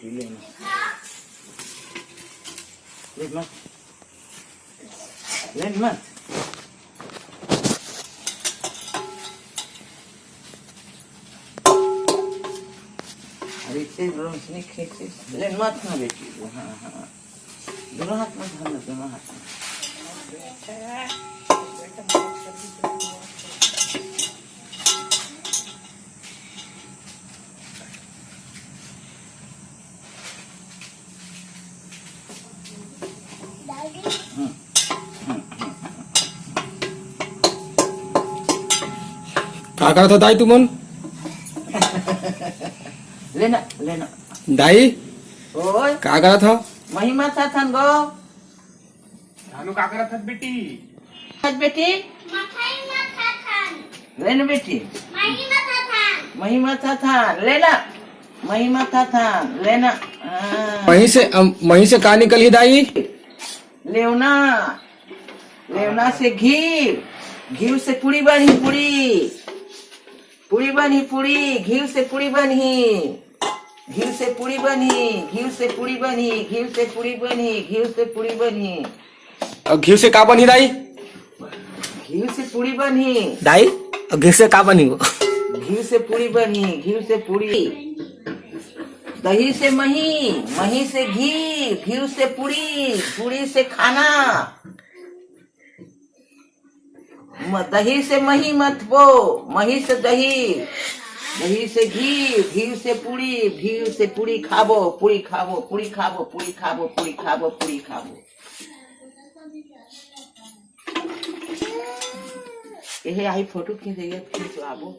बेटी लेना ले मत ले मत अरे इतने रोशनी खींचे ले मत ना बेटी हाँ हाँ दोनों हाथ में धरना दोनों हाथ में का करत होता दाई तू मन लेना लेना दाई ओय का करत हो महिमा था थान गो धानू का करत हत बेटी आज बेटी लेना बेटी महिमा था थान लेना महिमा था थान लेना वहीं से का निकली दाई लेवना लेवना से घी घी से पूरी बनी पूरी पूरी बनी पूरी घी से पूरी बनी घी से पूरी बनी घी से पूरी बनी घी से पूरी बनी घी से पूरी बनी और घी से का बनी दाई घी से पूरी बनी दाई और घी से का बनी वो घी से पूरी बनी घी से पूरी दही से मही मही से घी घी से पूरी पूरी से खाना दही से मही मत वो मही से दही दही से घी घी से पूरी खाबो पूरी खाबो पूरी खाबो पूरी खाबो पूरी खाबो पूरी खाबो ये आई फोटो खींच आबो